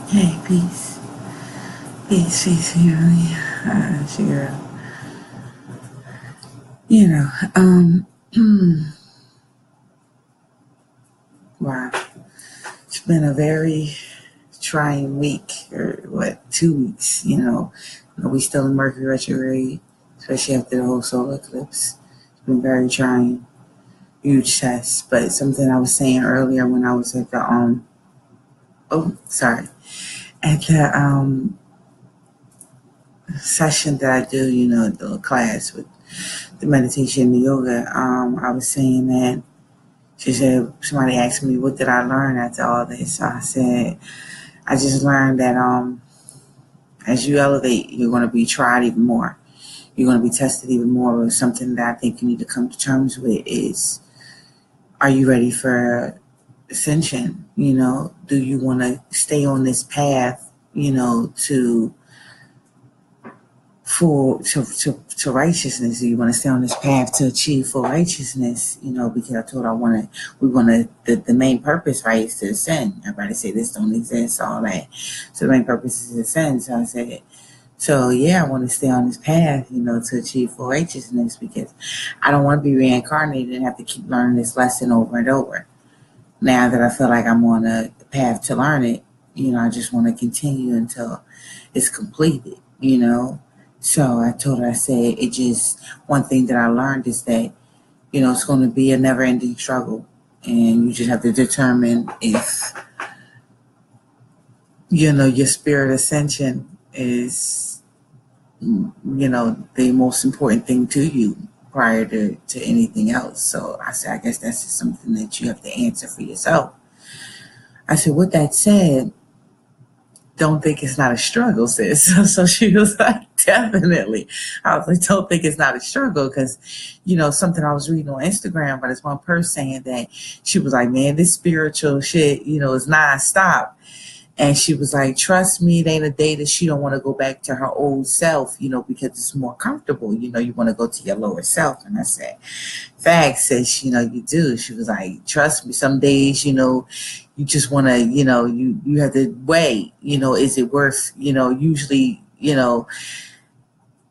Hey, peace. Peace, peace, family. Shira. You know, wow. It's been a very trying week, or what, 2 weeks, We still in Mercury retrograde, especially after the whole solar eclipse. It's been very trying. Huge test. But something I was saying earlier when I was at the, at the, session that I do, the class with the meditation and the yoga, I was saying that she said, somebody asked me, what did I learn after all this? So I said, I just learned that as you elevate, you're going to be tried even more. You're going to be tested even more. With something that I think you need to come to terms with is, are you ready for ascension? Do you want to stay on this path, to to righteousness? Do you want to stay on this path to achieve full righteousness? Because I told her the main purpose, right, is to ascend. Everybody say this don't exist, all that. So the main purpose is to ascend. So I said, so yeah, I want to stay on this path, to achieve full righteousness, because I don't want to be reincarnated and have to keep learning this lesson over and over. Now that I feel like I'm on a path to learn it, I just want to continue until it's completed, So I told her, I said, one thing that I learned is that, it's going to be a never ending struggle. And you just have to determine if, your spirit ascension is, the most important thing to you prior to anything else. So I said, I guess that's just something that you have to answer for yourself. I said, with that said, don't think it's not a struggle, sis. So she was like, definitely. I was like, don't think it's not a struggle, because, something I was reading on Instagram, but it's one person saying that she was like, man, this spiritual shit, is nonstop. And she was like, trust me, it ain't a day that she don't want to go back to her old self, because it's more comfortable. You want to go to your lower self. And I said, facts, says, you do. She was like, trust me, some days, you just want to, you have to weigh, is it worth, usually,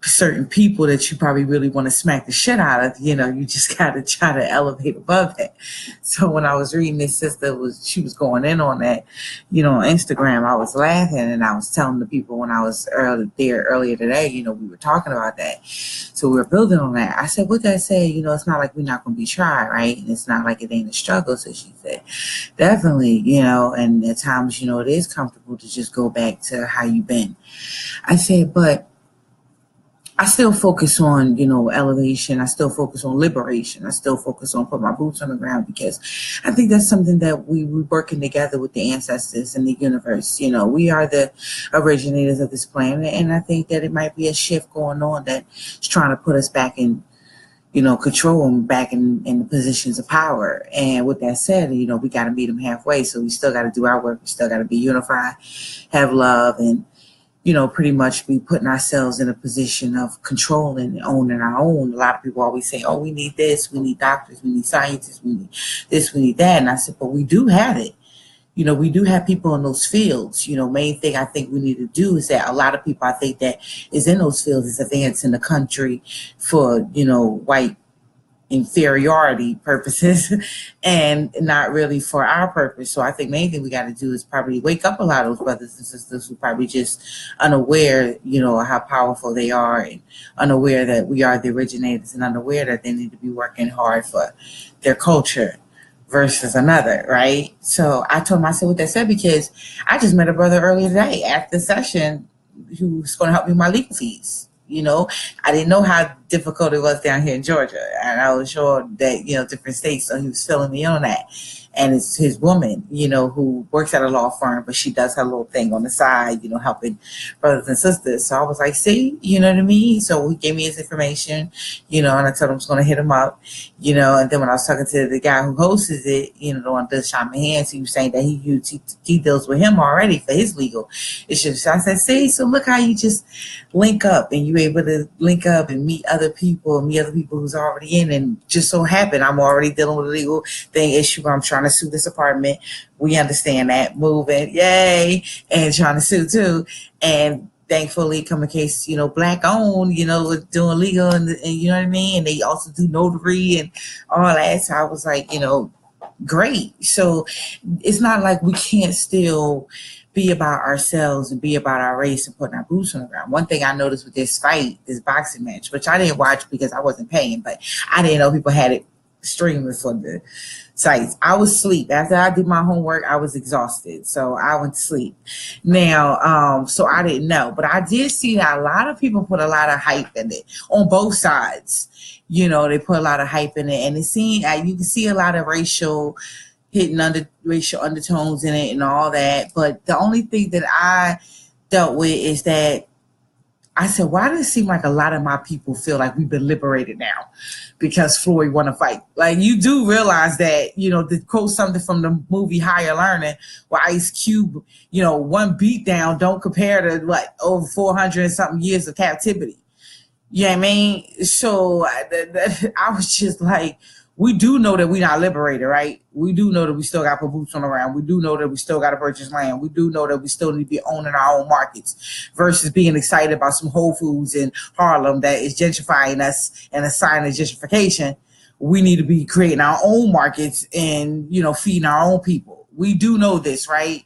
certain people that you probably really want to smack the shit out of, you just got to try to elevate above that. So when I was reading this sister, she was going in on that, on Instagram, I was laughing, and I was telling the people when I was earlier today, we were talking about that. So we were building on that. I said, what did I say? It's not like we're not going to be tried, right? And it's not like it ain't a struggle. So she said, definitely, and at times, it is comfortable to just go back to how you've been. I said, but I still focus on, elevation. I still focus on liberation. I still focus on putting my boots on the ground, because I think that's something that we're working together with the ancestors and the universe. We are the originators of this planet, and I think that it might be a shift going on that's trying to put us back in, control and back in the positions of power. And with that said, we got to meet them halfway. So we still got to do our work. We still got to be unified, have love, and pretty much be putting ourselves in a position of controlling and owning our own. A lot of people always say, oh, we need this, we need doctors, we need scientists, we need this, we need that. And I said, but we do have it. We do have people in those fields. Main thing I think we need to do is that a lot of people I think that is in those fields is advancing the country for, white inferiority purposes and not really for our purpose. So I think main thing we got to do is probably wake up a lot of those brothers and sisters who probably just unaware, how powerful they are, and unaware that we are the originators, and unaware that they need to be working hard for their culture versus another, right? So I told him, I said, what that said, because I just met a brother earlier today after the session who's going to help me with my legal fees. I didn't know how difficult it was down here in Georgia, and I was sure that, different states, so he was filling me on that. And it's his woman, who works at a law firm, but she does her little thing on the side, helping brothers and sisters. So I was like, see, you know what I mean? So he gave me his information, and I told him I was going to hit him up, and then when I was talking to the guy who hosts it, the one that does Shaman Hands, he was saying that he deals with him already for his legal issues. So I said, see, so look how you just link up, and you're able to link up and meet other people who's already in, and just so happen I'm already dealing with a legal thing issue where I'm trying trying to sue this apartment. We understand that, moving, yay, and trying to sue too. And thankfully, come a case, black owned, doing legal, and you know what I mean? And they also do notary and all that. So I was like, great. So it's not like we can't still be about ourselves and be about our race and putting our boots on the ground. One thing I noticed with this fight, this boxing match, which I didn't watch because I wasn't paying, but I didn't know people had it streaming for the sites. I was asleep. After I did my homework, I was exhausted. So I went to sleep. Now, so I didn't know. But I did see that a lot of people put a lot of hype in it on both sides. They put a lot of hype in it. And it seemed you can see a lot of racial undertones in it and all that. But the only thing that I dealt with is that I said, why does it seem like a lot of my people feel like we've been liberated now because Floyd won a fight? Like, you do realize that, to quote something from the movie Higher Learning, where Ice Cube, one beat down don't compare to over 400 and something years of captivity. You know what I mean? So I was just like, we do know that we're not liberated, right? We do know that we still got to put boots on the ground. We do know that we still got to purchase land. We do know that we still need to be owning our own markets versus being excited about some Whole Foods in Harlem that is gentrifying us and a sign of gentrification. We need to be creating our own markets and, feeding our own people. We do know this, right?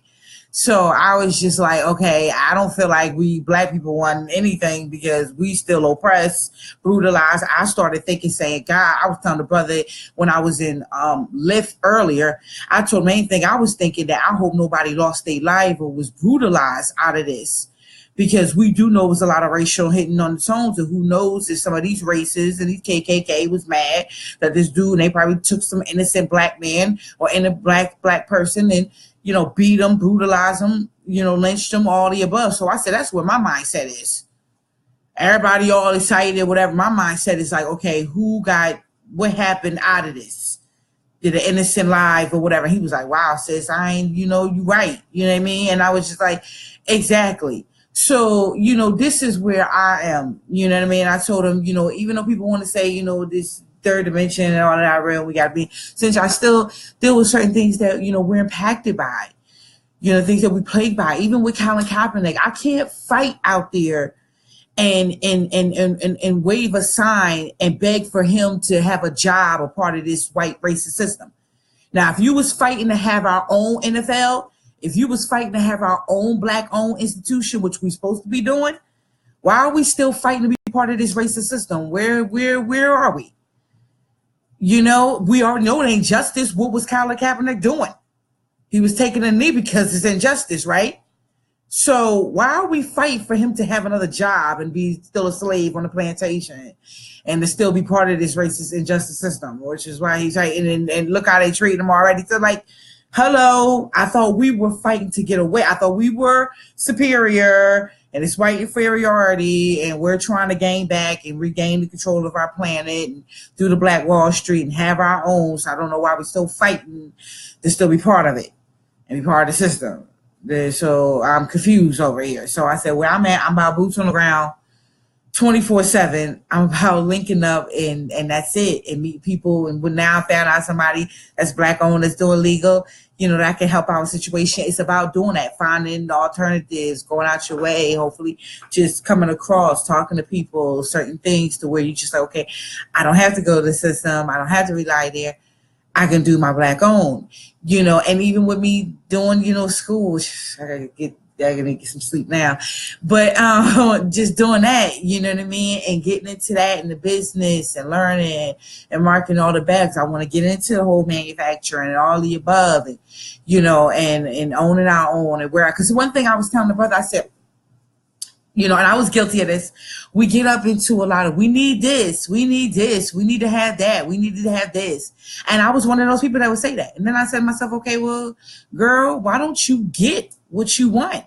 So I was just like, okay, I don't feel like we black people want anything because we still oppressed, brutalized. I started saying, God, I was telling the brother when I was in Lyft earlier, I told him main thing I was thinking that I hope nobody lost their life or was brutalized out of this. Because we do know it was a lot of racial hitting on the tones, and who knows if some of these races and these KKK was mad that this dude, and they probably took some innocent black man or in a black person and, beat them, brutalize them, lynched them, all the above. So I said, that's where my mindset is. Everybody all excited, whatever. My mindset is like, okay, what happened out of this? Did an innocent life or whatever? He was like, wow, sis, I ain't, you right. You know what I mean? And I was just like, exactly. So, this is where I am. You know what I mean? I told him, even though people want to say, this third dimension and all that realm, we got to be, since I still deal with certain things that, we're impacted by, things that we plagued by, even with Colin Kaepernick. I can't fight out there and wave a sign and beg for him to have a job or part of this white racist system. Now, if you was fighting to have our own NFL, if you was fighting to have our own black-owned institution, which we're supposed to be doing, why are we still fighting to be part of this racist system? Where are we? We already know it ain't justice. What was Colin Kaepernick doing? He was taking a knee because it's injustice, right? So why are we fighting for him to have another job and be still a slave on the plantation and to still be part of this racist injustice system, which is why he's fighting, and look how they treat him already. So hello, I thought we were fighting to get away. I thought we were superior and it's white inferiority, and we're trying to gain back and regain the control of our planet and do the Black Wall Street and have our own. So I don't know why we're still fighting to still be part of it and be part of the system. So I'm confused over here. So I said, where I'm at, I'm about boots on the ground 24/7. I'm about linking up and that's it, and meet people. And when now I found out somebody that's black owned that's doing legal, that can help our situation. It's about doing that, finding the alternatives, going out your way, hopefully just coming across, talking to people, certain things to where you just like, okay, I don't have to go to the system. I don't have to rely there. I can do my black owned, and even with me doing, school, I gotta get some sleep now, but just doing that, you know what I mean, and getting into that in the business and learning and marketing all the bags. I want to get into the whole manufacturing and all the above, and and owning our own, and because one thing I was telling the brother, I said, and I was guilty of this. We get up into a lot of, we need this, we need this, we need to have that, we need to have this. And I was one of those people that would say that. And then I said to myself, okay, well, girl, why don't you get what you want?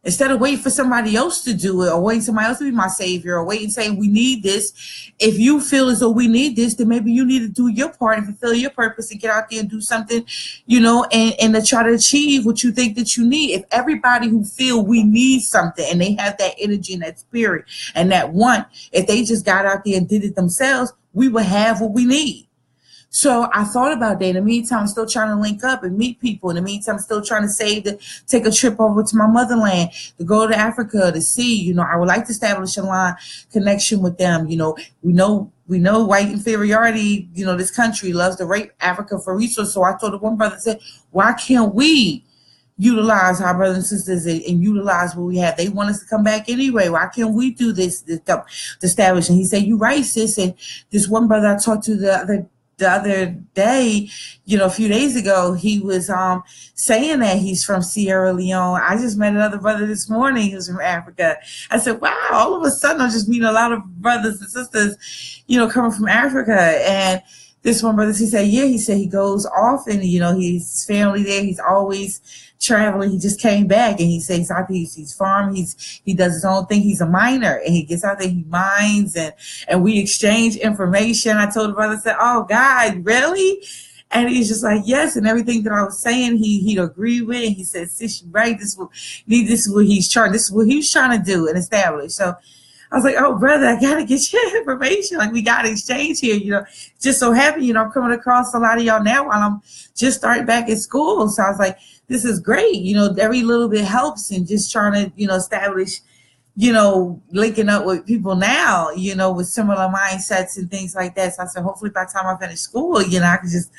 Instead of waiting for somebody else to do it or waiting somebody else to be my savior or waiting saying we need this. If you feel as though we need this, then maybe you need to do your part and fulfill your purpose and get out there and do something, and to try to achieve what you think that you need. If everybody who feel we need something and they have that energy and that spirit and that want, if they just got out there and did it themselves, we would have what we need. So I thought about that. In the meantime, I'm still trying to link up and meet people. In the meantime, I'm still trying to save to take a trip over to my motherland, to go to Africa, to see. I would like to establish a line connection with them. We know white inferiority. This country loves to rape Africa for resources. So I told the one brother, said, why can't we utilize our brothers and sisters and utilize what we have? They want us to come back anyway. Why can't we do this to establish? And he said, you right, sis. And this one brother I talked to the other day, a few days ago, he was saying that he's from Sierra Leone. I just met another brother this morning who's from Africa. I said, wow, all of a sudden I'm just meeting a lot of brothers and sisters, coming from Africa. And this one brother, he said he goes often, his family there, he's always traveling. He just came back, and he says he's farm, he does his own thing. He's a miner, and he gets out there, he mines, and we exchange information. I told the brother, I said, oh God, really? And he's just like, yes. And everything that I was saying, he'd agree with. And he said, sis, you're right. This is what he was trying to do and establish. So I was like, oh, brother, I got to get your information. Like, we got to exchange here, Just so happy, I'm coming across a lot of y'all now while I'm just starting back at school. So I was like, this is great. Every little bit helps, and just trying to, establish, linking up with people now, with similar mindsets and things like that. So I said, hopefully by the time I finish school, I can just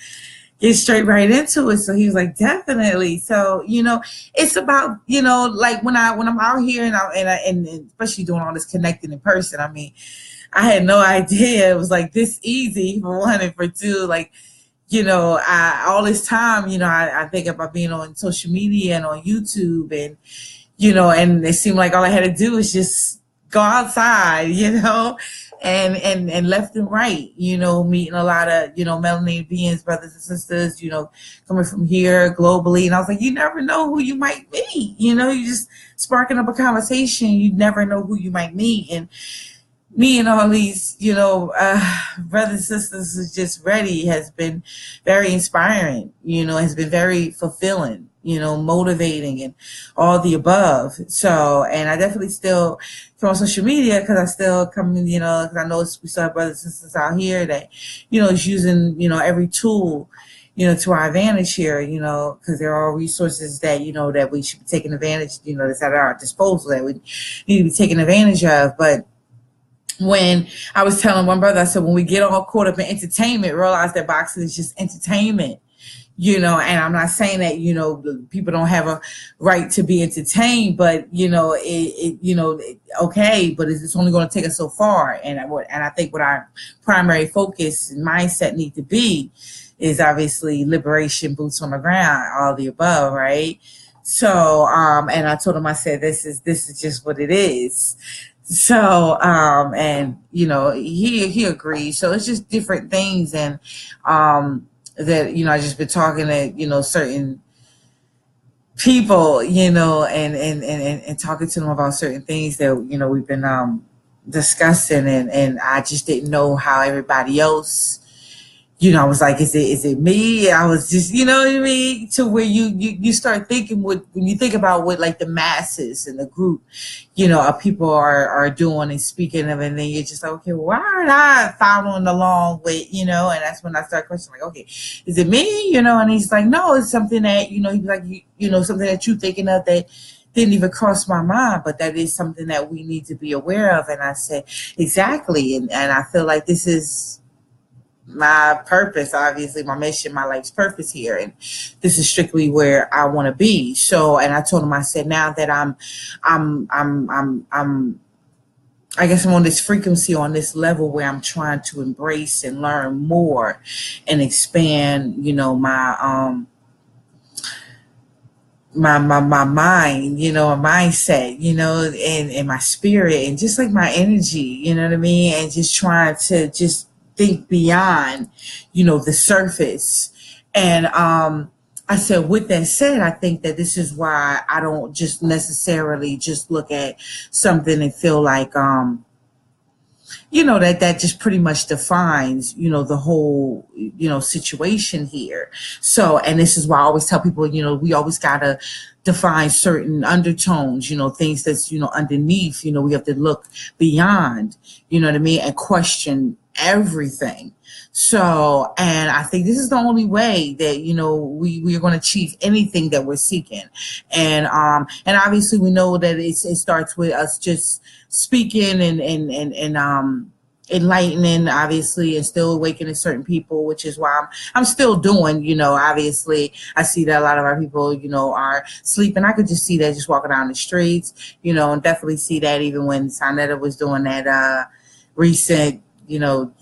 get straight right into it. So he was like, definitely. So, it's about, like when I'm out here and especially doing all this connecting in person, I mean, I had no idea it was like this easy, for one, and for two, like, all this time, I think about being on social media and on YouTube, and, and it seemed like all I had to do was just go outside, and left and right, meeting a lot of, melanated beings, brothers and sisters, coming from here globally. And I was like, you never know who you might meet, you just sparking up a conversation. You never know who you might meet. And me and all these, brothers and sisters is just ready has been very inspiring, has been very fulfilling, motivating, and all the above. So, and I definitely still come on social media because I still come, because I know we still have brothers and sisters out here that, is using, every tool, to our advantage here, because there are resources that, that we should be taking advantage, that's at our disposal that we need to be taking advantage of. But when I was telling one brother, I said, when we get all caught up in entertainment, realize that boxing is just entertainment, and I'm not saying that, people don't have a right to be entertained, but, okay, but it's only going to take us so far. And I think what our primary focus and mindset need to be is obviously liberation, boots on the ground, all the above, right? So, and I told him, I said, this is just what it is. So, and, he agreed. So it's just different things. And, that, I just been talking to, certain people, and talking to them about certain things that, we've been, discussing, and I just didn't know how everybody else, I was like, is it me? I was just, what I mean? To where you start thinking when you think about what like the masses and the group, people are doing and speaking of, and then you're just like, okay, well, why aren't I following along with, and that's when I start questioning, like, okay, is it me? And he's like, no, it's something that, he's like, something that you thinking of that didn't even cross my mind, but that is something that we need to be aware of. And I said, exactly. And I feel like this is my purpose, obviously my mission, my life's purpose here, and this is strictly where I want to be. So, and I told him, I said, now that I guess I'm on this frequency, on this level where I'm trying to embrace and learn more and expand, my mind, my mindset, and my spirit, and just like my energy, you know what I mean? And just trying to just think beyond, the surface. And I said, with that said, I think that this is why I don't just necessarily just look at something and feel like, that just pretty much defines, the whole, situation here. So, and this is why I always tell people, we always gotta define certain undertones, things that's, underneath, we have to look beyond, what I mean, and question everything. So, and I think this is the only way that, we are going to achieve anything that we're seeking. And obviously we know that it starts with us just speaking and enlightening, obviously, and still awakening certain people, which is why I'm still doing, obviously I see that a lot of our people, are sleeping. I could just see that just walking down the streets, and definitely see that even when Sonetta was doing that recent,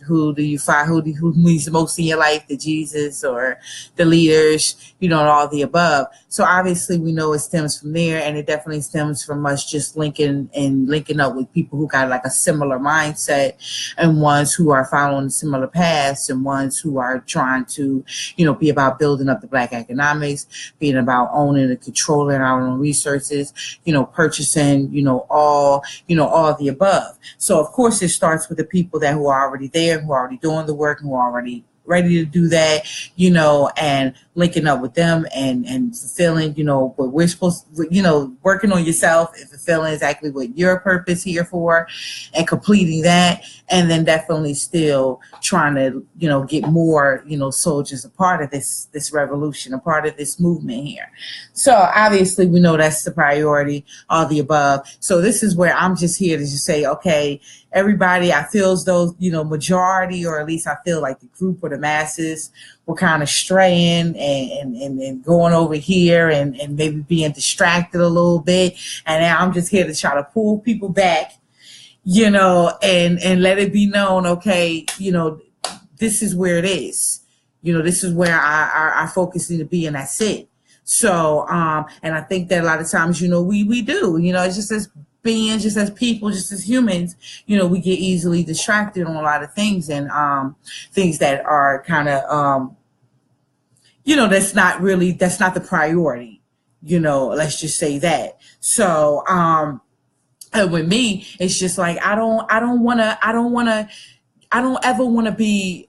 who do you find, who means the most in your life, the Jesus or the leaders, and all the above. So obviously we know it stems from there, and it definitely stems from us just linking up with people who got like a similar mindset, and ones who are following similar paths, and ones who are trying to, be about building up the Black economics, being about owning and controlling our own resources, purchasing, all the above. So of course it starts with the people that who are already there, who are already doing the work, who are already ready to do that, and linking up with them and fulfilling, what we're supposed to, working on yourself and fulfilling exactly what your purpose here for, and completing that, and then definitely still trying to, get more, soldiers a part of this revolution, a part of this movement here. So obviously we know that's the priority, all the above. So this is where I'm just here to just say, okay, everybody, I feel as though, majority, or at least I feel like the group or the masses were kind of straying and going over here and maybe being distracted a little bit. And now I'm just here to try to pull people back, and let it be known, okay, this is where it is. This is where our focus needs to be, and that's it. So, and I think that a lot of times, we do, it's just as beings, just as people, just as humans, we get easily distracted on a lot of things, and things that are kind of, that's not the priority, let's just say that. So, and with me, it's just like, I don't ever want to be,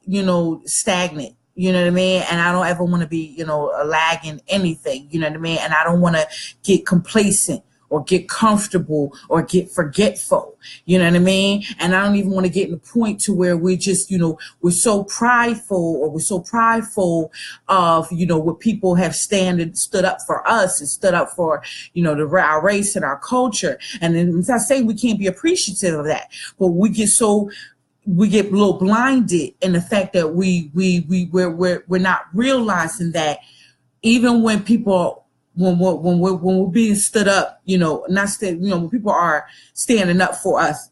stagnant. You know what I mean? And I don't ever want to be, lagging anything. You know what I mean? And I don't want to get complacent or get comfortable or get forgetful. You know what I mean? And I don't even want to get in the point to where we just, we're so prideful of, what people have stood up for us and stood up for, our race and our culture. And then I'm not saying we can't be appreciative of that, but we get a little blinded in the fact that we're not realizing that even when people, when we're being stood up, when people are standing up for us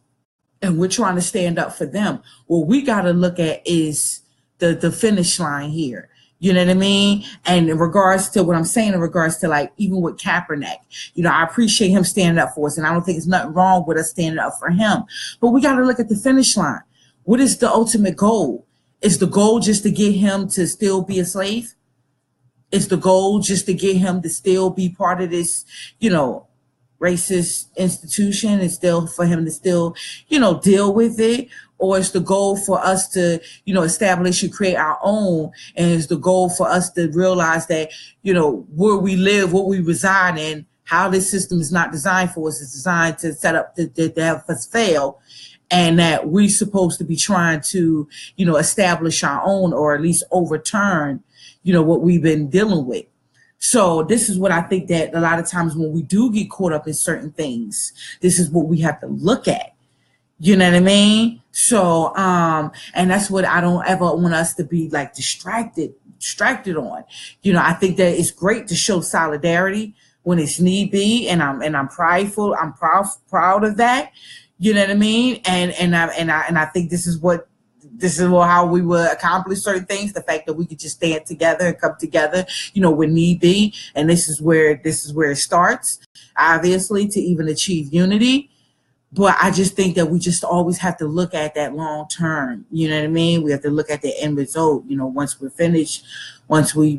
and we're trying to stand up for them, what we got to look at is the finish line here. You know what I mean? And in regards to what I'm saying, in regards to like, even with Kaepernick, I appreciate him standing up for us, and I don't think there's nothing wrong with us standing up for him, but we got to look at the finish line. What is the ultimate goal? Is the goal just to get him to still be a slave? Is the goal just to get him to still be part of this, racist institution, and still for him to still, deal with it? Or is the goal for us to, establish and create our own? And is the goal for us to realize that, where we live, what we reside in, how this system is not designed for us, it's designed to set up to have us fail. And that we're supposed to be trying to, establish our own, or at least overturn, what we've been dealing with. So this is what I think that a lot of times when we do get caught up in certain things, this is what we have to look at. You know what I mean? So, and that's what I don't ever want us to be like distracted on. I think that it's great to show solidarity when it's need be. And I'm prideful. I'm proud of that. You know what I mean? And I think this is how we will accomplish certain things. The fact that we could just stand together and come together, when need be. And this is where it starts, obviously, to even achieve unity. But I just think that we just always have to look at that long term. You know what I mean? We have to look at the end result. Once we're finished, once we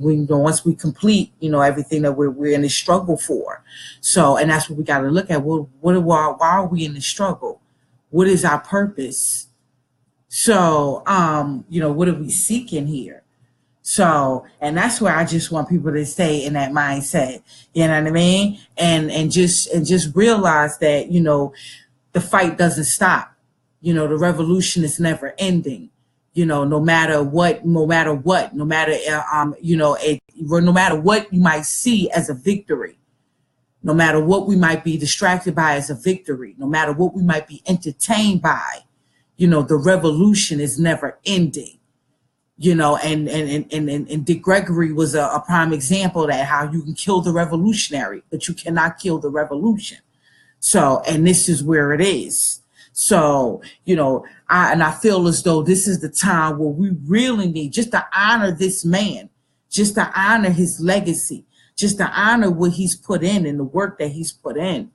complete, everything that we're in the struggle for. So, and that's what we got to look at. Why are we in the struggle? What is our purpose? So, what are we seeking here? So, and that's where I just want people to stay in that mindset. You know what I mean? And just realize that, the fight doesn't stop. The revolution is never ending. no matter what, no matter what, no matter, no matter what you might see as a victory, no matter what we might be distracted by as a victory, no matter what we might be entertained by, the revolution is never ending. And Dick Gregory was a prime example of that, how you can kill the revolutionary, but you cannot kill the revolution. So, and this is where it is. So, I feel as though this is the time where we really need just to honor this man, just to honor his legacy, just to honor what he's put in and the work that he's put in.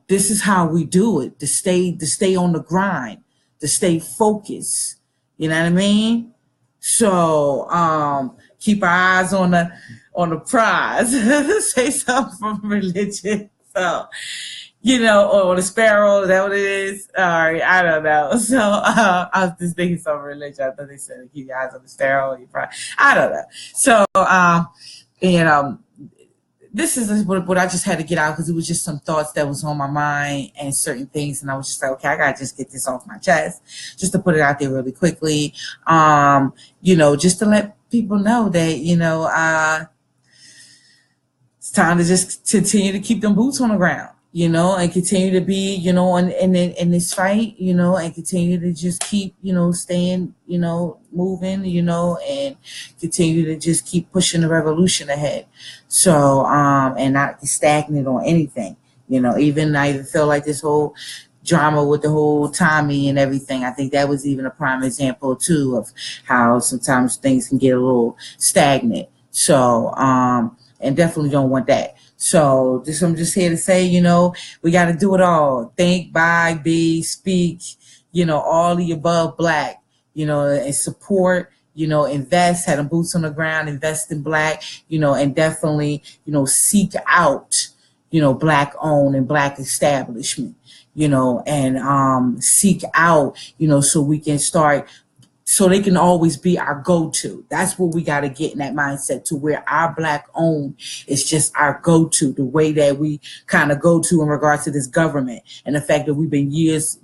This is how we do it, to stay on the grind, to stay focused. You know what I mean? So keep our eyes on the prize. Say something from religion. So, or the sparrow, is that what it is? All right, I don't know. So I was just thinking something religion. I thought they said keep your eyes on the sparrow. I don't know. So, this is what I just had to get out, because it was just some thoughts that was on my mind and certain things. And I was just like, okay, I got to just get this off my chest, just to put it out there really quickly. Just to let people know that, it's time to just continue to keep them boots on the ground, and continue to be, in this fight, and continue to just keep, staying, moving, and continue to just keep pushing the revolution ahead. So, and not be stagnant on anything, even I even feel like this whole drama with the whole Tommy and everything, I think that was even a prime example too of how sometimes things can get a little stagnant. So, and definitely don't want that. So I'm just here to say, we got to do it all. Think, buy, be, speak, all the above Black, and support, invest, have them boots on the ground, invest in Black, and definitely, seek out, Black owned and Black establishment, and seek out, so we can start, so they can always be our go-to. That's what we got to get in that mindset, to where our Black owned is just our go-to, the way that we kind of go to in regards to this government, and the fact that we've been years,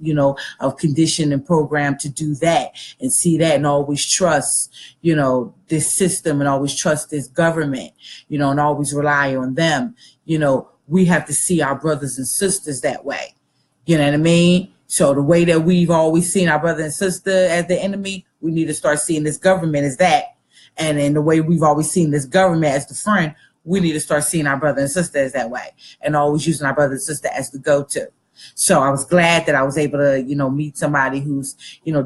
of conditioned and programmed to do that and see that and always trust, this system and always trust this government, and always rely on them. We have to see our brothers and sisters that way. You know what I mean? So the way that we've always seen our brother and sister as the enemy, we need to start seeing this government as that. And in the way we've always seen this government as the friend, we need to start seeing our brother and sister as that way, and always using our brother and sister as the go-to. So I was glad that I was able to, meet somebody who's,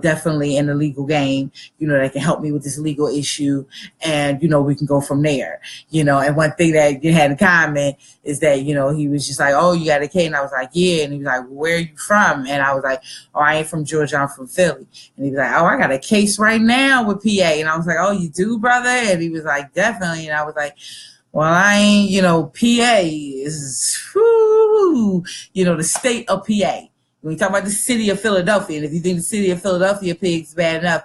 definitely in the legal game, that can help me with this legal issue. And, we can go from there, and one thing that you had in common is that, he was just like, oh, you got a case? And I was like, yeah. And he was like, well, where are you from? And I was like, oh, I ain't from Georgia, I'm from Philly. And he was like, oh, I got a case right now with PA. And I was like, oh, you do, brother? And he was like, definitely. And I was like, well, I ain't, PA is, the state of PA. When we talk about the city of Philadelphia, and if you think the city of Philadelphia pigs bad enough,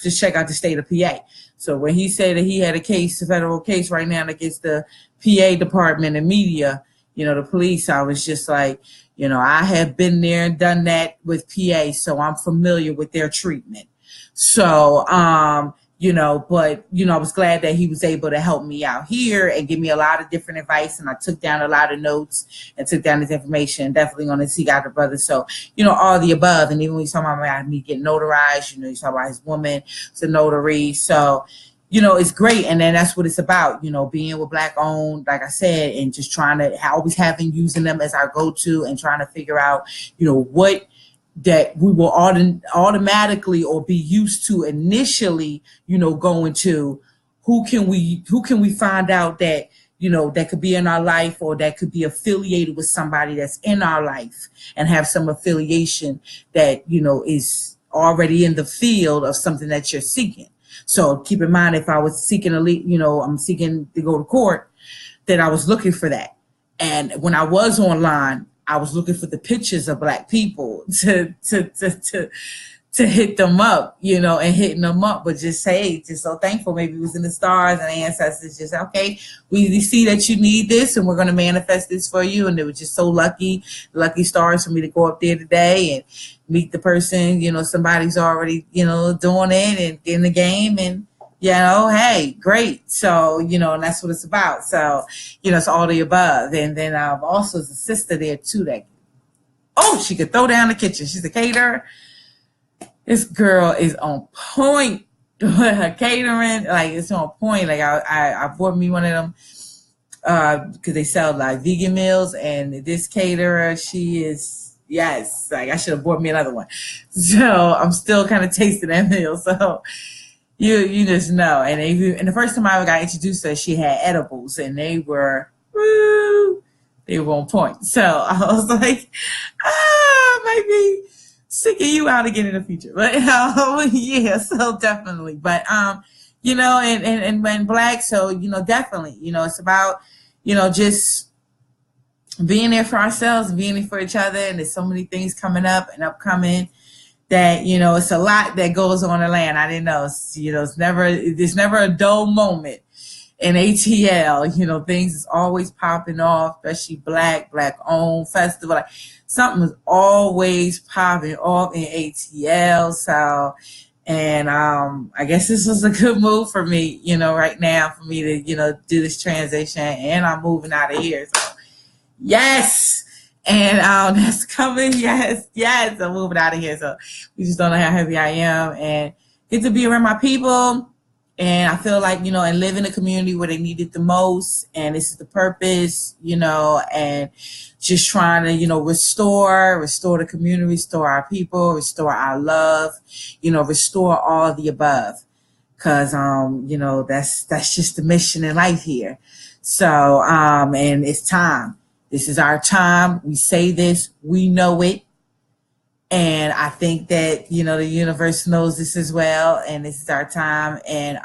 just check out the state of PA. So when he said that he had a federal case right now against the PA department and media, the police, I was just like, I have been there and done that with PA, so I'm familiar with their treatment. So, but, I was glad that he was able to help me out here and give me a lot of different advice. And I took down a lot of notes and took down this information. Definitely going to seek out the brother. So, all the above. And even when you talk about me getting notarized, you talk about his woman, it's a notary. So, it's great. And then that's what it's about, being with Black owned, like I said, and just trying to using them as our go-to and trying to figure out, what that we will automatically or be used to initially, going to who can we find out that, that could be in our life or that could be affiliated with somebody that's in our life and have some affiliation that, is already in the field of something that you're seeking. So keep in mind, if I was seeking I'm seeking to go to court, then I was looking for that. And when I was online, I was looking for the pictures of Black people to to hit them up, and hitting them up, but just say, just so thankful. Maybe it was in the stars and ancestors just, okay, we see that you need this and we're going to manifest this for you. And they were just so lucky stars for me to go up there today and meet the person, somebody's already, doing it and in the game, and, hey, great. So, and that's what it's about. So, it's all the above. And then also there's a sister there too that, she could throw down the kitchen. She's a caterer. This girl is on point with her catering. Like, it's on point. Like, I bought me one of them because they sell like vegan meals, and this caterer, she is, yes, like I should have bought me another one. So I'm still kind of tasting that meal. So you just know. And the first time I ever got introduced to her, she had edibles, and they were on point. So I was like, maybe sticking you out again in the future. But yeah, so definitely. But and when Black, so definitely, it's about, just being there for ourselves, being there for each other. And there's so many things coming up and upcoming that, it's a lot that goes on the land. I didn't know, there's never a dull moment in ATL. Things is always popping off, especially Black owned festival. Like, something was always popping off in ATL. So, and I guess this was a good move for me, right now, for me to, do this transition, and I'm moving out of here. So, yes. And that's coming. Yes, I'm moving out of here. So we just don't know how happy I am, and get to be around my people. And I feel like, and live in a community where they need it the most. And this is the purpose, and just trying to, restore the community, restore our people, restore our love, restore all the above. Cause, that's just the mission in life here. So, and it's time. This is our time. We say this, we know it. And I think that, the universe knows this as well. And this is our time. And,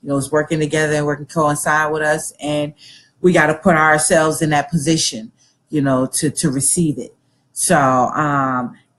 it's working together and working coincide with us. And we got to put ourselves in that position, to receive it. So,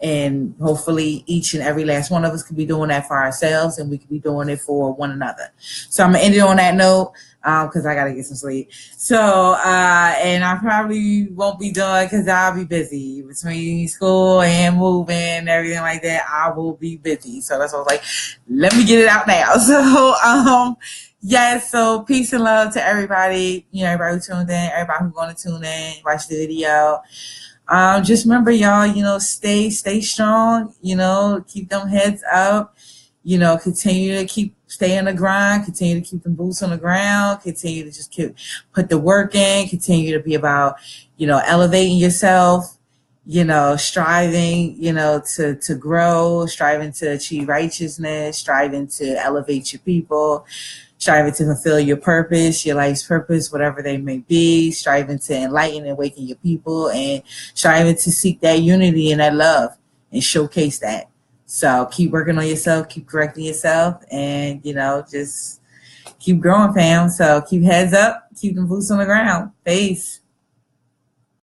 and hopefully each and every last one of us could be doing that for ourselves, and we could be doing it for one another. So I'm going to end it on that note. Cause I got to get some sleep. So, and I probably won't be done cause I'll be busy between school and moving and everything like that. I will be busy. So that's why I was like, let me get it out now. So, yes. So peace and love to everybody, everybody who tuned in, everybody who's going to tune in, watch the video. Just remember, y'all, stay strong, keep them heads up, continue to stay on the grind, continue to keep them boots on the ground, continue to just put the work in, continue to be about, elevating yourself, striving, to grow, striving to achieve righteousness, striving to elevate your people, striving to fulfill your purpose, your life's purpose, whatever they may be, striving to enlighten and awaken your people, and striving to seek that unity and that love and showcase that. So keep working on yourself, keep correcting yourself, and, just keep growing, fam. So keep heads up, keep them boots on the ground. Peace.